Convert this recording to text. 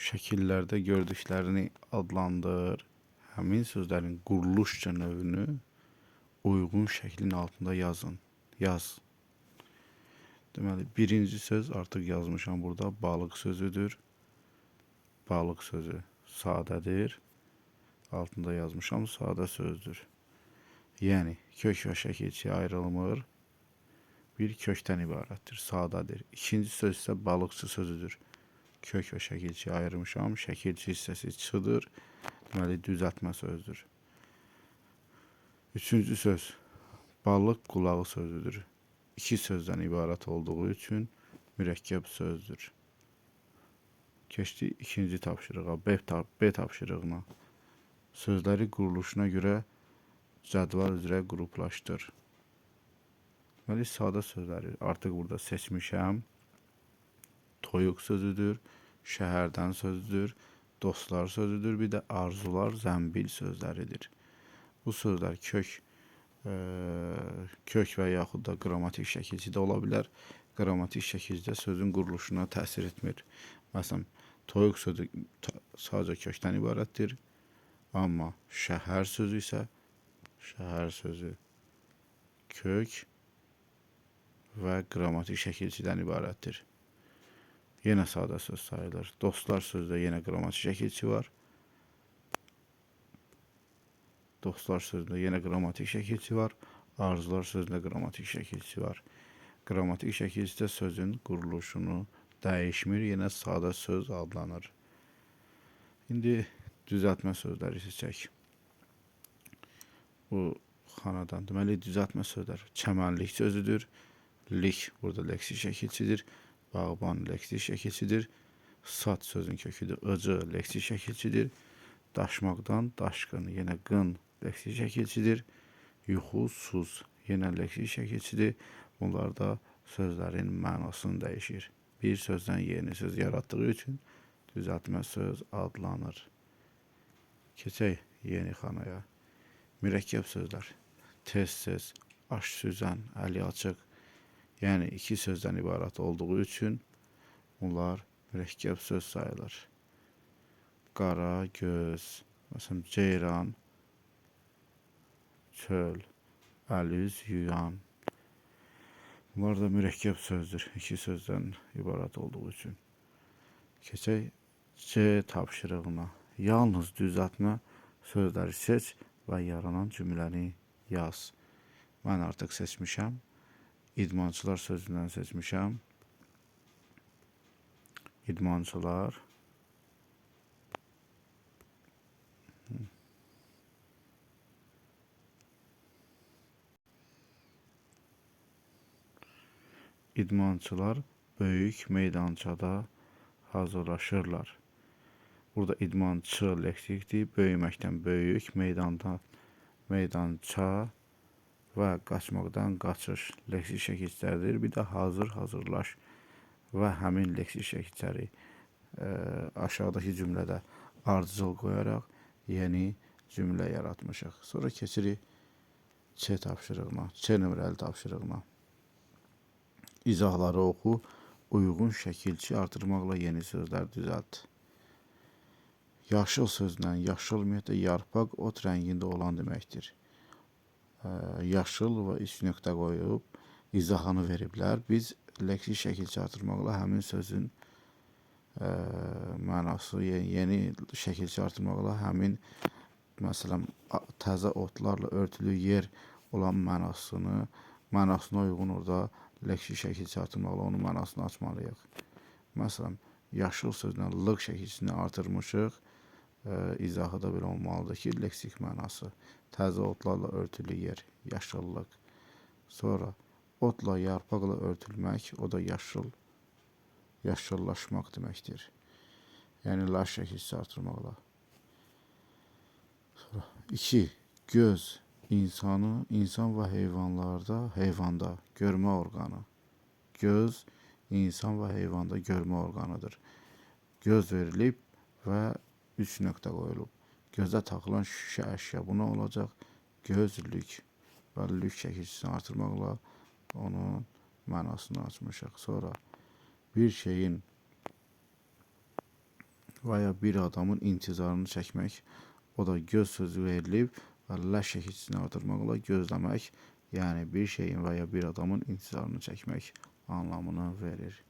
şəkillərdə gördüklərini adlandır. Həmin sözlərin quruluşca növünü uyğun şəklin altında yazın. Yaz. Deməli, birinci söz artıq yazmışam burada. Balıq sözüdür. Balıq sözü sadədir. Altında yazmışam, sadə sözdür. Yəni, kök və şəkilçi ayrılmır. Bir kökdən ibarətdir, sadədir. İkinci söz isə balıqçı sözüdür. Kök və şəkilçi ayırmışam. Şəkilçi hissəsi çıdır. Deməli, düzəltmə sözdür. Üçüncü söz balıq qulağı sözüdür. İki sözdən ibarət olduğu üçün mürəkkəb sözdür. Keçdik ikinci tapşırığa, B tapşırığına. Sözləri quruluşuna görə cədvəl üzrə qruplaşdır. Deməli, sadə sözləri artıq burada seçmişəm. Toyuq sözüdür, şəhərdən sözüdür, dostlar sözüdür, bir də arzular, zəmbil sözləridir. Bu sözlər kök və yaxud da qrammatik şəkilçidə ola bilər. Qrammatik şəkildə sözün quruluşuna təsir etmir. Məsələn, toyuq sözü sadəcə kökdən ibarətdir. Amma şəhər sözü isə kök və qrammatik şəkilçidən ibarətdir. Yenə sadə söz sayılır. Dostlar sözdə yenə qrammatik şəkilçi var. Dostlar sözündə yenə qrammatik şəkilçi var. Arzular sözündə qrammatik şəkilçi var. Qrammatik şəkilçidə sözün quruluşunu dəyişmir, yenə sadə söz adlanır. İndi düzəltmə sözləri seçək. Bu xanadan deməli düzəltmə sözlər çəmənlik sözüdür. Lik burada leksik şəkilçidir. Bağban leksik şəkilçidir. Sat sözün köküdür. Icı leksik şəkilçidir. Daşmaqdan daşqın yenə qın leksik şəkilçidir. Yuxusuz yenə leksik şəkilçidir. Bunlar da sözlərin mənasını dəyişir. Bir sözdən yeni söz yaratdığı üçün düzəltmə söz adlanır. Keçək yeni xanaya. Mürəkkəb sözlər. Tez-tez, aş süzən, əli açıq. Yəni iki sözdən ibarət olduğu üçün bunlar mürəkkəb söz sayılır. Qara göz, məsələn, ceyran, çöl, əl-üz yuyan. Bunlar da mürəkkəb sözdür. İki sözdən ibarət olduğu üçün. Keçək C tapşırığına. Yalnız düzəltmə sözləri seç və yaranan cümləni yaz. Mən artıq seçmişəm. İdmançılar sözündən seçmişəm. İdmançılar. İdmançılar böyük meydançada hazırlaşırlar. Burada idmançı leksikdir. Böyüməkdən böyük, meydança və qaçmaqdan qaçış leksik şəkilçiləridir. Bir də hazırlaş və həmin leksik şəkilçiləri aşağıdakı cümlədə ardıcıl qoyaraq yeni cümlə yaratmışıq. Sonra keçirik C tapşırığına, C nömrəli tapşırığına. İzahları oxu, uyğun şəkilçi artırmaqla yeni sözlər düzəlt. Yaşıl sözündən yaşıl ümumiyyətlə yarpaq ot rəngində olan deməkdir. Yaşıl və üç nöqtə qoyub izahını veriblər. Biz leksik şəkilçi artırmaqla həmin sözün mənası, yeni şəkilçi artırmaqla həmin məsələn təzə otlarla örtülü yer olan mənasına uyğun orada leksik şəkilçi artırmaqla onun mənasını açmalıyıq. Məsələn, yaşıl sözündən lıq şəkilçisini artırmışıq. İzahı da belə olmalıdır ki, leksik mənası. Təzə otlarla örtülü yer, yaşıllıq. Sonra otla, yarpaqla örtülmək, o da yaşıllaşmaq deməkdir. Yəni, laş şəkilçisi artırmaqla. Sonra 2. Göz, insan və heyvanda görmə orqanı. Göz, insan və heyvanda görmə orqanıdır. Göz verilib və 3 nöqtə qoyulub. Gözə taxılan şüşə əşya bu nə olacaq? Gözlük və lük şəkilçisini artırmaqla onun mənasını açmışıq. Sonra bir şeyin və ya bir adamın intizarını çəkmək. O da göz sözü verilib və ləş şəkilçisini artırmaqla gözləmək, yəni bir şeyin və ya bir adamın intizarını çəkmək anlamını verir.